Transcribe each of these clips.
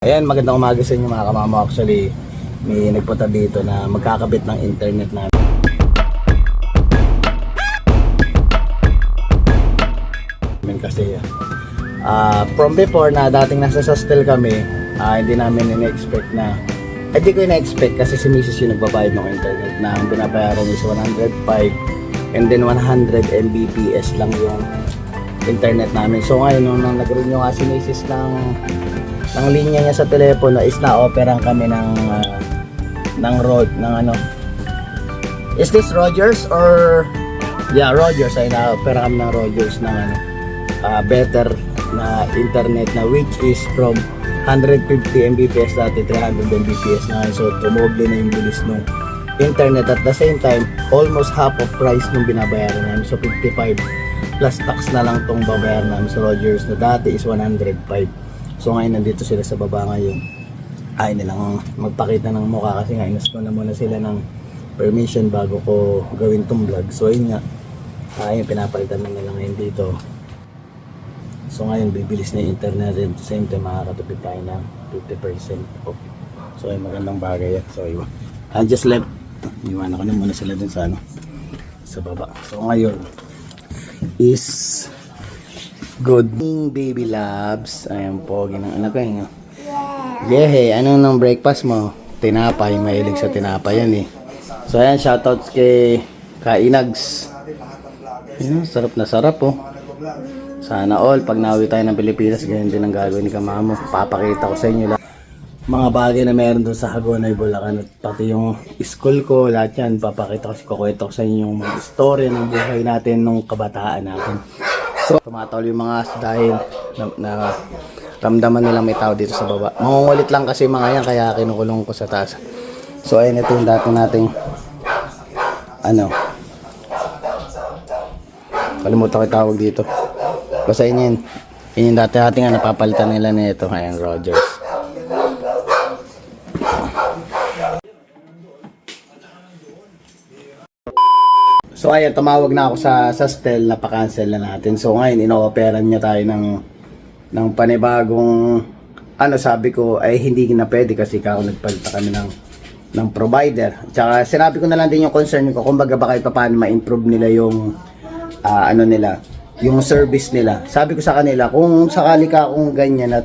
Ayan, magandang umaga sa inyo mga kamamo. Actually, may nagpunta dito na magkakabit ng internet namin. Kasi from before na dating nasa hostel kami, hindi namin in-expect na hindi ko in-expect kasi si Mrs. yung nagbabayad ng internet na ang binabayaran is 105 and then 100 Mbps lang yung internet namin. So ngayon, nung nag-renew nga si Mrs. ng linya niya sa telepono is na-operan kami ng ano, is this Rogers or yeah, Rogers. Ay na-opera kami ng Rogers ng ano, better na internet na which is from 150 Mbps dati 300 Mbps na ngayon. So tumoble na yung bilis ng internet at the same time almost half of price nung binabayaran namin. So 55 plus tax na lang tong babayaran namin sa Rogers na dati is 105. So ngayon nandito sila sa baba ngayon. Ayaw nilang magpakita ng mukha kasi nga inas ko na muna sila ng permission bago ko gawin tong vlog. So ayun nga, ayun pinapalitan na nila ngayon dito. So ngayon bibilis na yung internet at the same time makakatupid tayo ng 50% off. So ayun, magandang bagay yan. So ayun, I just left. Iwanan ko na muna sila dun sa ano, sa baba. So ngayon is good morning, baby loves. Ayan po, ginang anak ko yun. Yeah, hey, anong nang breakfast mo? Tinapay, mahilig sa tinapay yan eh. So ayan, shoutouts kay Kainags. Ayan, sarap na sarap oh. Sana all, pag nauwi tayo ng Pilipinas, ganyan din ang gagawin ni Kamamo. Papakita ko sa inyo lang mga bagay na meron doon sa Hagonoy, Bulacan. At pati yung school ko, lahat yan. Papakita ko, kukwento ko sa inyo yung mga istorya ng buhay natin nung kabataan natin. So, tumatawal yung mga dahil na ramdaman nilang may tao dito sa baba. Mangungulit lang kasi mga yan, kaya kinukulong ko sa taas. So, ayun, ito yung dati nating ano, kalimutan ko yung tawag dito. Basta yun yung dati nating napapalitan nila nito. Ayan, Rogers. So ayan, tumawag na ako sa Stel na pa-cancel na natin. So ngayon, ino-operan niya tayo ng panibagong ano, sabi ko ay hindi na pwede kasi kako nagpalta kami ng provider. Tsaka sinabi ko na lang din yung concern ko, kumbaga ba kahit paano ma-improve nila yung ano nila, yung service nila. Sabi ko sa kanila, kung sakali ka kung ganyan at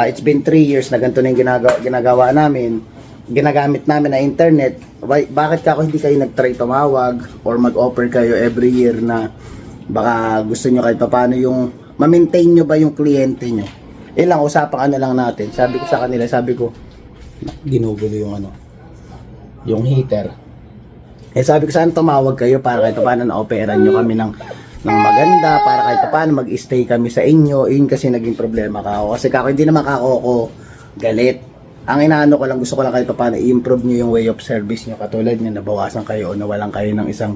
it's been 3 years na ganito na yung ginagawa namin, ginagamit namin na internet, bakit ako hindi kayo nag-try tumawag or mag-offer kayo every year na baka gusto nyo kahit paano yung ma-maintain nyo ba yung kliyente nyo. Ilang usapang ano lang natin. Sabi ko sa kanila, sabi ko ginugulo yung ano, yung heater. Sabi ko saan tumawag kayo para kahit paano na-operan nyo kami ng maganda, para kahit paano mag-stay kami sa inyo. Yun kasi naging problema ka. Kasi kako hindi naman ako galit. Ang inaano ko lang, gusto ko lang kahit paano i-improve nyo yung way of service nyo. Katulad nyo, nabawasan kayo o nawalan kayo ng isang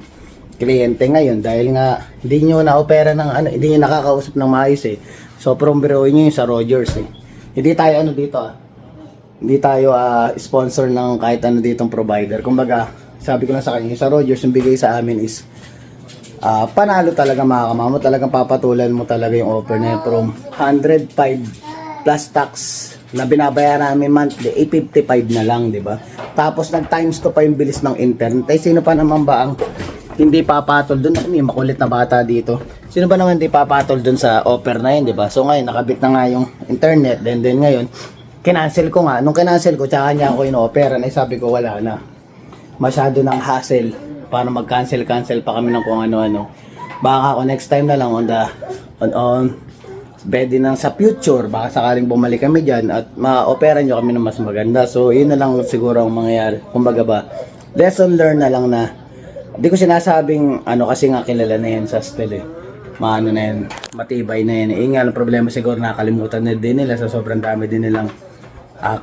kliyente ngayon. Dahil nga, hindi nyo na-opera ng ano, hindi nyo nakakausap ng maayos eh. So, from biroin nyo yung sa Rogers eh. Hindi tayo ano dito hindi tayo sponsor ng kahit ano ditong provider. Kumbaga, sabi ko lang sa kanya, yung sa Rogers, yung bigay sa amin is panalo talaga mga kamamo. Talagang papatulan mo talaga yung offer na yun from 105 plus tax na binabayaran namin monthly, 855 na lang, di ba? Tapos nag times 2 pa yung bilis ng internet. Ay sino pa naman ba ang hindi papatol doon? May makulit na bata dito. Sino ba naman hindi papatol doon sa offer na yun, di ba? So ngayon nakabit na nga yung internet, then ngayon kinancel ko nga. Nung kinancel ko, tsaka niya ako ino-operan, ay sabi ko wala na. Masyado ng hassle para mag-cancel pa kami ng kung ano-ano. Baka ako next time na lang on pwede nang sa future, baka sakaling bumalik kami dyan at ma-opera nyo kami ng mas maganda. So yun na lang siguro ang mangyayari. Kumbaga ba, lesson learn na lang na hindi ko sinasabing ano kasi nga kilala na yan sa Stel eh. Maano na yan, matibay na yan. Nga ang problema siguro nakalimutan na din nila sa sobrang dami din nilang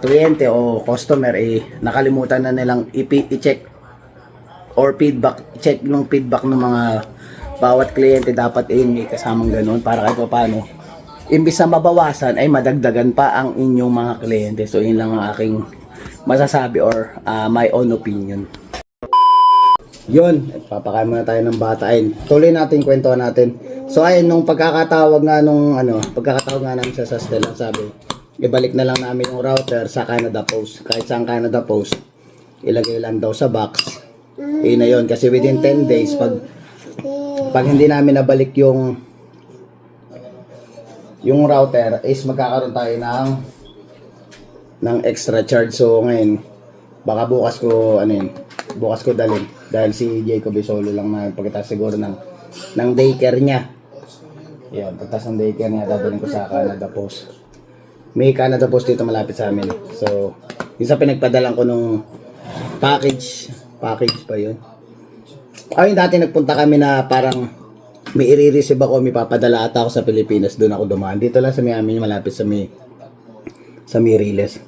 kliyente o customer nakalimutan na nilang i-check or feedback, check yung feedback ng mga bawat kliyente. Dapat may kasamang ganun para kahit paano imbis na mabawasan ay madagdagan pa ang inyong mga kliyente. So yun lang ang aking masasabi or my own opinion. Yun, papakain muna tayo ng bata. Ayun, tuloy natin kwentuhan natin. So ayun, nung pagkakatawag nga namin sa Stel, sabi, ibalik na lang namin yung router sa Canada Post. Kahit saan Canada Post, ilagay lang daw sa box. Na yun. Kasi within 10 days, pag hindi namin nabalik yung router, is magkakaroon tayo ng extra charge. So ngayon, baka bukas ko dalhin. Dahil si Jacob solo lang na pagkatapos siguro ng daycare niya. Yan, pagkatapos ng daycare niya, dadalhin ko sa Canada Post. May Canada Post dito malapit sa amin. So, yung sa pinagpadalan ko nung package pa yun. Ayun, dati nagpunta kami na parang may i-receive ako, may papadala ata ako sa Pilipinas, doon ako dumaan. Dito lang sa Miami, malapit sa Miriles.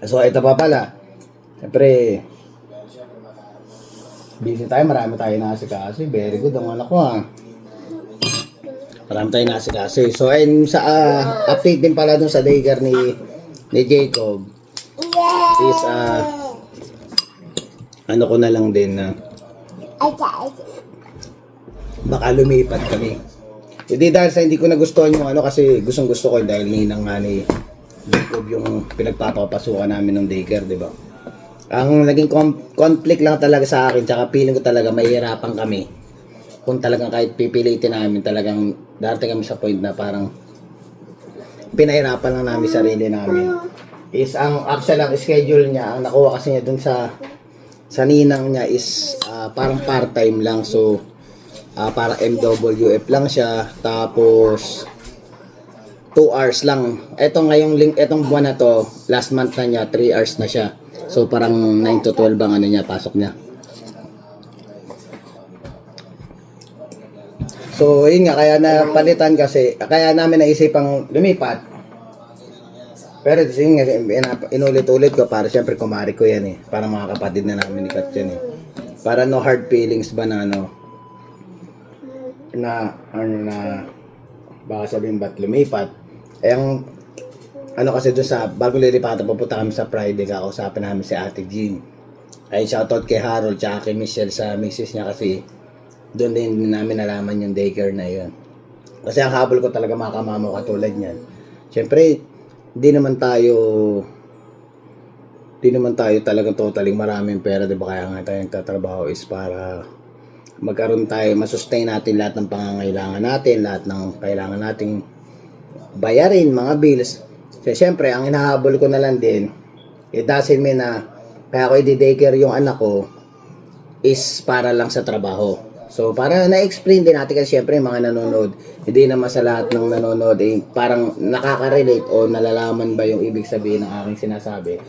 So, ito pa pala. Siyempre, busy tayo, marami tayo nakasikaso. Very good ang anak ko Marami tayo nakasikaso. So, ayun, sa update din pala dun sa daycare ni Jacob. Is, ano ko na lang din na baka lumipat kami. Hindi dahil sa hindi ko nagustuhan yung kasi gustong gusto ko dahil ninang nga ni Jacob yung pinagpapapasukan namin ng daycare, di ba? Ang naging conflict lang talaga sa akin, tsaka feeling ko talaga mahihirapan kami kung talagang kahit pipilitin namin, talagang darating kami sa point na parang pinahirapan lang namin sarili namin. Is ang actual ang schedule niya, ang nakuha kasi niya dun sa ninang niya is parang part-time lang. So para MWF lang siya, tapos 2 hours lang. Etong buwan na to, last month na niya, 3 hours na siya. So parang 9 to 12 ang pasok niya. So yun nga, kaya napalitan kasi, kaya namin naisipang lumipat. Pero yun nga, inulit-ulit ko para siyempre kumari ko yan para mga kapatid na namin ni Kat yan para no hard feelings ba na na baka sabihin ba't lumipat. Ang kasi doon sa bago lilipatan, pupunta kami sa Friday, kakausapin namin si Ate Jean. Ay shoutout kay Harold tsaka kay Michelle sa misis niya kasi doon din namin nalaman yung daycare na yun. Kasi ang habol ko talaga mga kamamo katulad niyan. Siyempre, di naman tayo talagang totaling maraming pera, diba? Kaya nga tayo nagtatrabaho is para magkaroon tayo, masustain natin lahat ng pangangailangan natin, lahat ng kailangan nating bayarin, mga bills. Kasi siyempre, ang hinahabol ko na lang din, it doesn't mean na kaya ako i-daycare yung anak ko is para lang sa trabaho. So, para na-explain din natin kasi siyempre mga nanonood, hindi naman sa lahat ng nanonood parang nakaka-relate o nalalaman ba yung ibig sabihin ng aking sinasabi.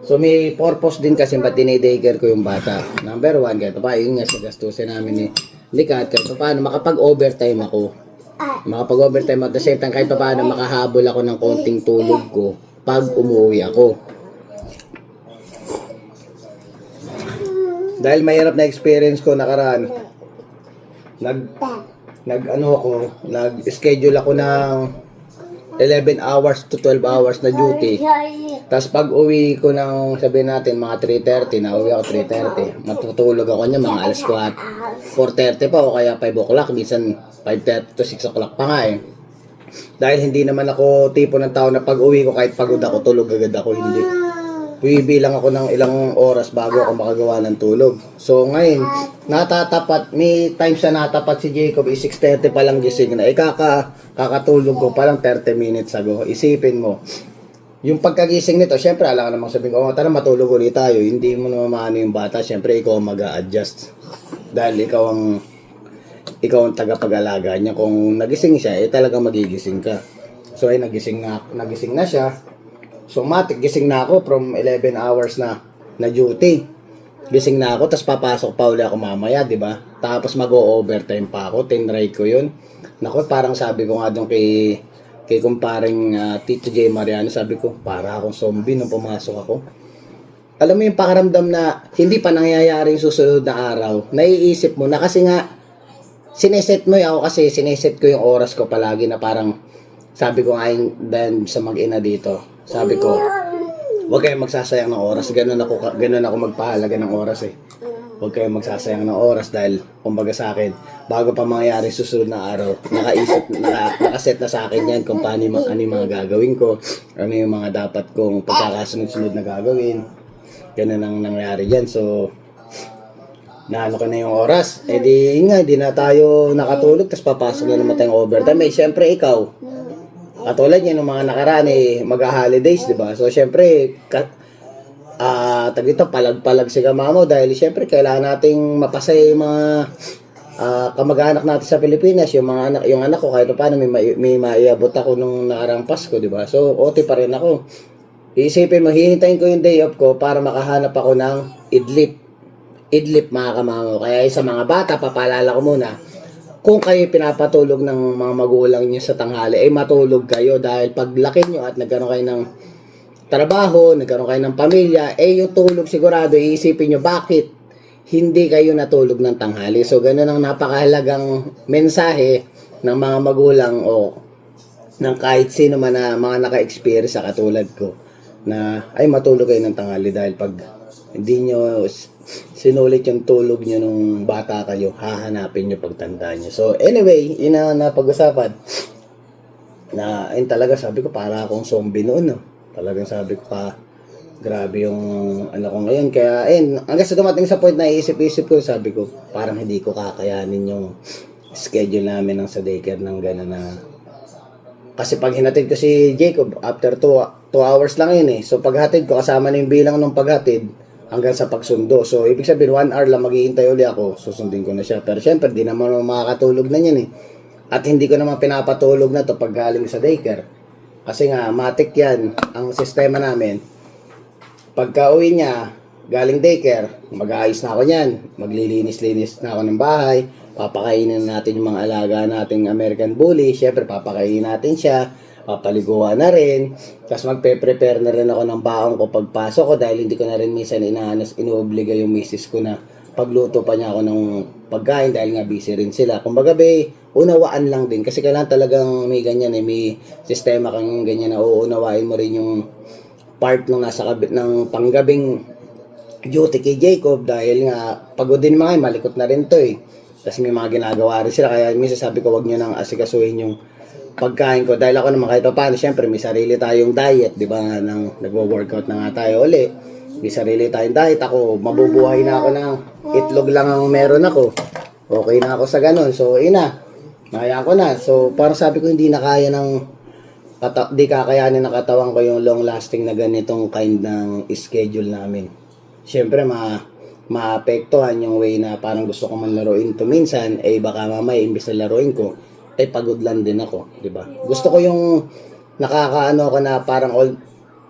So, may purpose din kasi ba't dinidaycare ko yung bata. Number 1, kahit pa, yun nga sa gastusin namin ni Kat, kahit pa paano makapag-overtime ako. Makapag-overtime at the same time, kahit pa paano makahabol ako ng konting tulog ko pag umuwi ako. Dahil mahirap na experience ko nakaraan, nag-schedule ako ng 11 hours to 12 hours na duty. Tapos pag uwi ko ng sabihin natin mga 3:30, na uwi ako 3:30. Matutulog ako niya mga alas 4:30 pa o kaya 5 o'clock, minsan 5:30 to 6 o'clock pa nga Dahil hindi naman ako tipo ng tao na pag uwi ko kahit pagod ako, tulog agad ako, hindi. Bibilang ako ng ilang oras bago ako makagawa ng tulog. So ngayon, may times na natapat si Jacob, 6:30 pa lang gising na. Kakatulog ko pa lang 30 minutes ago. Isipin mo, yung pagkagising nito, syempre alam ka namang sabihin ko, tara matulog ulit tayo. Hindi mo naman maano yung bata, syempre ikaw ang mag-a-adjust. Dahil ikaw ang tagapag-alaga niya. Kung nagising siya, talagang magigising ka. So ay nagising na siya. So, gising na ako from 11 hours na duty. Gising na ako, tapos papasok pa uli ako mamaya, di ba? Tapos mag-o-overtime pa ako, tinry ko yun. Naku, parang sabi ko nga doon kay kumparing Tito J. Mariano, sabi ko, para akong zombie nung pumasok ako. Alam mo yung pakaramdam na hindi pa nangyayari yung susunod na araw, naiisip mo na kasi nga, sineset ko yung oras ko palagi na parang, sabi ko nga dahil sa mag-ina dito, sabi ko, huwag kayong magsasayang ng oras. Ganun ako magpahalaga ng oras huwag kayong magsasayang ng oras dahil kumbaga sa akin, bago pa mangyayari susunod na araw, nakaset na sa akin yan kung paano ano yung mga gagawin ko, ano yung mga dapat kong pagkakasunod-sunod na gagawin. Ganun ang nangyari dyan. So, naano ko na yung oras. Eh di na tayo nakatulog, tapos papasok na naman tayong overtime. Eh, syempre ikaw, katulad yan ng mga nakaraan mag-holidays, di ba? So, syempre, dito, palag-palag si kamamo dahil syempre, kailangan nating mapasaya yung mga kamag-anak natin sa Pilipinas, yung anak ko, kahit paano may maiabot ako nung nakarang Pasko, di ba? So, OT pa rin ako. Iisipin mo, hihintayin ko yung day off ko para makahanap ako ng idlip mga kamamo. Kaya sa mga bata, papaalala ko muna, kung kayo pinapatulog ng mga magulang nyo sa tanghali, ay matulog kayo dahil paglaki nyo at nagkaroon kayo ng trabaho, nagkaroon kayo ng pamilya, yung tulog sigurado, iisipin nyo bakit hindi kayo natulog ng tanghali. So, ganun ang napakahalagang mensahe ng mga magulang o ng kahit sino man na mga naka-experience sa katulad ko na ay matulog kayo ng tanghali dahil pag hindi nyo sinulit yung tulog nyo nung bata kayo, hahanapin nyo pagtanda nyo. So anyway, yun na napag-usapan na ayun talaga sabi ko para akong zombie noon, no? Talagang sabi ko grabe yung ano ko ngayon. Kaya ayun, hanggang sa dumating sa point na iisip-isip ko, sabi ko parang hindi ko kakayanin yung schedule namin ng sa daycare ng gano'n na. Kasi pag hinatid ko si Jacob, after 2 hours lang yun eh. So paghatid ko, kasama na yung bilang ng paghatid hanggang sa pagsundo. So ibig sabihin, 1 hour lang maghihintay uli ako, susundin ko na siya. Pero syempre, di naman makakatulog na yan eh. At hindi ko naman pinapatulog na to pag galing sa daycare. Kasi nga, matik yan. Ang sistema namin, pagka uwi niya, galing daycare, mag-aayos na ako niyan. Maglilinis-linis na ako ng bahay. Papakainin natin yung mga alaga nating American Bully. Siyempre, papakainin natin siya. Papaliguan na rin. Tapos magpe-prepare na rin ako ng baong ko pagpasok ko dahil hindi ko na rin minsan inuobliga yung misis ko na pagluto pa niya ako ng pagkain dahil nga busy rin sila. Kumbaga, unawaan lang din. Kasi kailangan talagang may ganyan may sistema kang ganyan na uunawain mo rin yung part ng nasa ng panggabing duty kay Jacob dahil nga pagod din mga malikot na rin to eh. Tapos may mga ginagawa rin sila. Kaya minsan sabi ko, wag nyo nang asikasuhin yung pagkain ko. Dahil ako naman kahit pa paano, syempre may sarili tayong diet. Di ba? Nagwo-workout na nga tayo uli. May sarili tayong diet. Ako, mabubuhay na ako ng itlog lang ang meron ako. Okay na ako sa ganun. So, naya ko na. So, parang sabi ko, hindi na kaya di kakayanin ng katawan ko yung long lasting na ganitong kind ng schedule namin. Syempre, maapektuhan yung way na parang gusto ko man laruin to minsan, baka mamaya imbis na laruin ko, pagod lang din ako, di ba? Gusto ko yung nakakaano ko na parang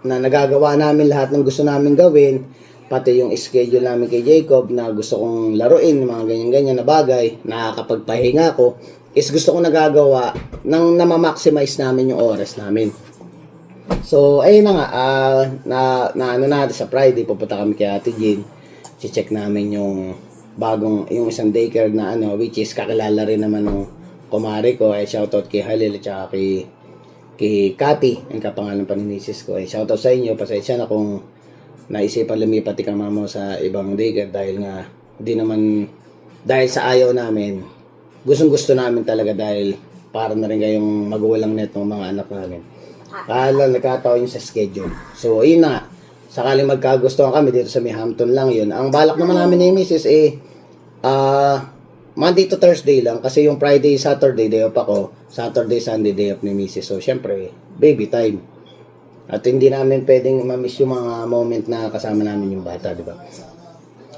na nagagawa namin lahat ng gusto namin gawin, pati yung schedule namin kay Jacob na gusto kong laruin, mga ganyan-ganyan na bagay, nakakapagpahinga ko, is gusto kong nagagawa nang na-maximize namin yung oras namin. So, ayun na nga, ano natin sa Friday, pupunta kami kay Ate Jean. I-check namin yung yung isang daycare na which is kakilala rin naman ng kumare ko. Shoutout kay Halil at saka kay Cathy, ang kapangalan pa ni misis ko. Shoutout sa inyo, pasensya na kung naisipan lumipat ka mamo sa ibang daycare dahil nga dahil sa ayaw namin, gustong-gusto namin talaga dahil para na rin kayong magulang netong mga anak namin. Kaya nagkataon yung sa schedule. So, yun na. Sakaling magkagustuhan kami dito sa May Hampton lang yun. Ang balak naman namin ni Mrs. Monday to Thursday lang. Kasi yung Friday, Saturday, day off ako. Saturday, Sunday, day off ni Mrs. So, syempre, baby time. At hindi namin pwedeng ma-miss yung mga moment na kasama namin yung bata, di ba?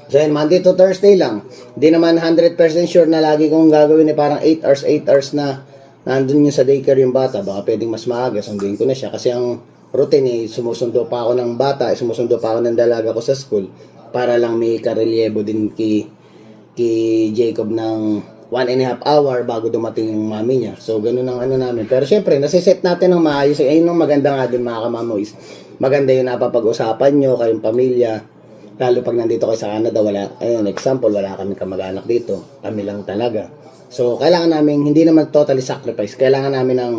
So, yun, Monday to Thursday lang. Hindi naman 100% sure na lagi kong gagawin parang 8 hours na nandun yung sa daycare yung bata. Baka pwedeng mas maaga, sunduin ko na siya. Kasi ang routine sumusundo pa ako ng bata, sumusundo pa ako ng dalaga ko sa school para lang may karelyebo din kay Jacob ng 1.5 hour bago dumating yung mami niya. So, ganun ang namin. Pero syempre, nasiset natin ng maayos. Ayun ang maganda nga din mga kamamo is maganda yung napapag-usapan nyo, kayong pamilya. Lalo pag nandito kayo sa Canada, example, wala kami kamag-anak dito. Kami lang talaga. So, kailangan namin, hindi naman totally sacrifice. Kailangan namin ng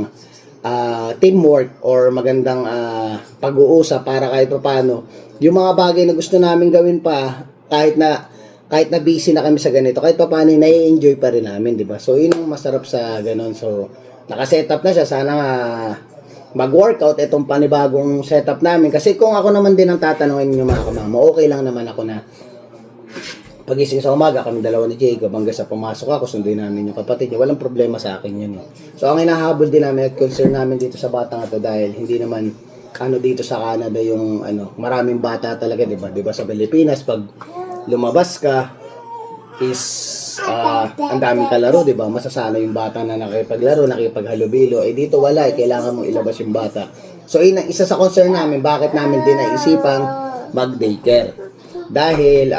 teamwork or magandang pag-uusap para kahit pa paano yung mga bagay na gusto namin gawin pa kahit na kahit na busy na kami sa ganito, kahit pa paano nai-enjoy pa rin namin, di ba? So, yun ang masarap sa ganon. So, nakasetup na siya. Sana nga mag-workout itong panibagong setup namin. Kasi kung ako naman din ang tatanungin niyo mga kamama, okay lang naman ako na pagising sa umaga, kami dalawa ni Jacob, hanggang sa pumasok ako, sunduin namin yung kapatid niya. Walang problema sa akin yun. So, ang hinahabol din namin at concern namin dito sa bata nga to dahil hindi naman dito sa Canada yung maraming bata talaga, di ba? Di ba sa Pilipinas, pag lumabas ka is ang daming kalaro, di ba? Masasana yung bata na nakipaglaro, nakipaghalubilo. Eh dito wala, kailangan mong ilabas yung bata. So isa sa concern namin, bakit namin din naisipang mag-daycare? Dahil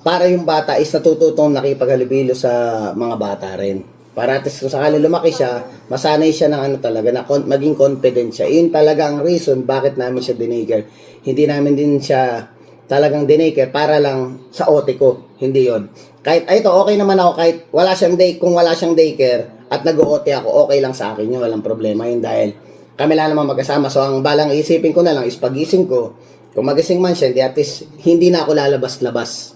para yung bata is natututong nakipaghalubilo sa mga bata rin. Para at least kung sakali lumaki siya, masanay siya ng talaga, na maging confident siya. Yun talaga ang reason bakit namin siya dinaycare. Hindi namin din siya talagang dinaycare para lang sa ote ko. Hindi yon. Kahit, ito, okay naman ako kahit kung wala siyang daycare at nag-o-ote ako, okay lang sa akin yun. Walang problema yun dahil kami lang naman magkasama. So, ang balang isipin ko na lang is pagising ko, kung magising man siya, at least hindi na ako lalabas-labas.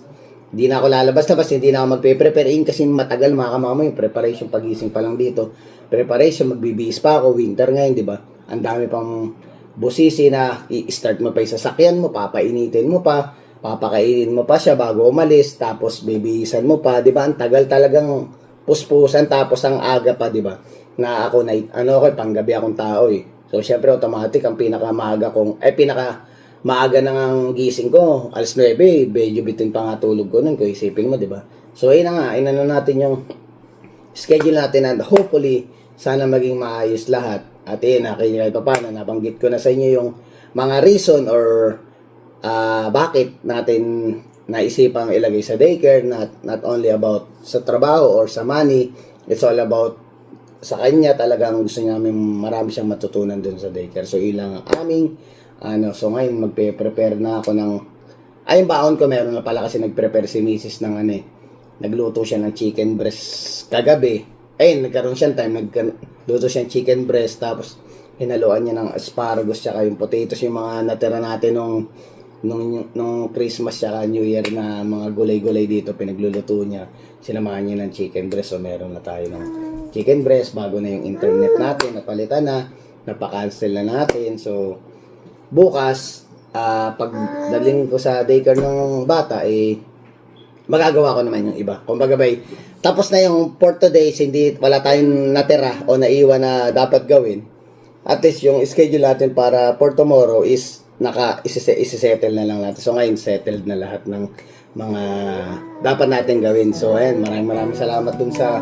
Hindi na ako lalabas-labas, hindi na ako magpe-prepare in kasi matagal mga kamama yung preparation pagising pa lang dito. Preparation, magbibihis pa ako, winter ngayon, di ba? Ang dami pang busisi na i-start mo pa yung sasakyan mo, papainitin mo pa, papakainin mo pa siya bago umalis, tapos bibihisan mo pa, di ba? Ang tagal talagang puspusan, tapos ang aga pa, di ba? Na ako, panggabi akong tao eh. So, syempre, automatic, ang maaga nang ang gising ko, alas 9, medyo bitin pa nga tulog ko nun, kung isipin mo, di ba? So, ayun na nga, inano natin yung schedule natin and hopefully, sana maging maayos lahat. At yun, kahit pa paano, nabanggit ko na sa inyo yung mga reason or bakit natin naisipang ilagay sa daycare, not only about sa trabaho or sa money, it's all about sa kanya, talagang gusto niya marami siyang matutunan dun sa daycare. So, ilang aming so ngayon magpe-prepare na ako ng yung baon ko, meron na pala kasi nagprepare si Mrs. ng nagluto siya ng chicken breast kagabi. Nagkaroon siya time, nagluto siya ng chicken breast, tapos hinaluan niya ng asparagus tsaka yung potatoes, yung mga natira natin nung Christmas tsaka New Year na mga gulay-gulay dito, pinagluluto niya. Sinamahan niya ng chicken breast, so meron na tayo ng chicken breast bago na yung internet natin, napalitan na, napaka-cancel na natin. So bukas, pag daling ko sa daycare ng bata, magagawa ko naman yung iba. Kumbaga tapos na yung for today, hindi wala tayong natira o naiwan na dapat gawin. At least yung schedule natin para for tomorrow is isi-settle na lang natin. So ngayon, settled na lahat ng mga dapat natin gawin. So ayan, maraming salamat dun sa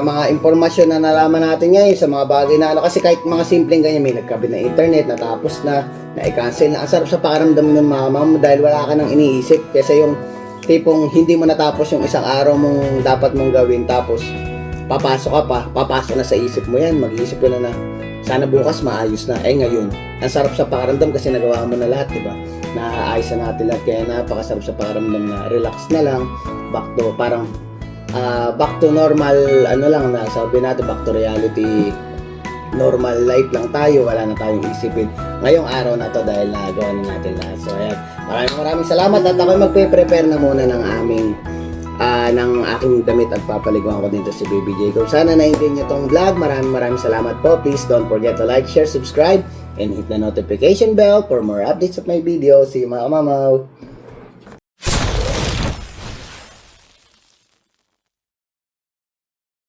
mga impormasyon na nalaman natin ngayon, sa mga bagay na kasi kahit mga simpleng ganyan, may nagkabit na internet, natapos na i-cancel na. Ang sarap sa pakiramdam ng mama mo dahil wala ka nang iniisip. Kasi yung tipong hindi mo natapos yung isang araw mong dapat mong gawin, tapos papasok na sa isip mo yan, mag-iisip ko na sana bukas maayos na. Ngayon, ang sarap sa pakiramdam kasi nagawa mo na lahat, di ba? Naaayos na natin lahat, kaya napakasarap sa pakiramdam na relax na lang, back to normal, sabi natin, back to reality, normal life lang tayo, wala na tayong isipin ngayong araw na to dahil nagawa na natin lahat. So ayan, maraming salamat at ako magpe-prepare na muna ng aking damit at papaliguan ko dito si Baby Jacob. Sana na-enjoy nyo tong vlog. Maraming salamat po. Please don't forget to like, share, subscribe, and hit the notification bell for more updates of my videos. See you mga mamaw!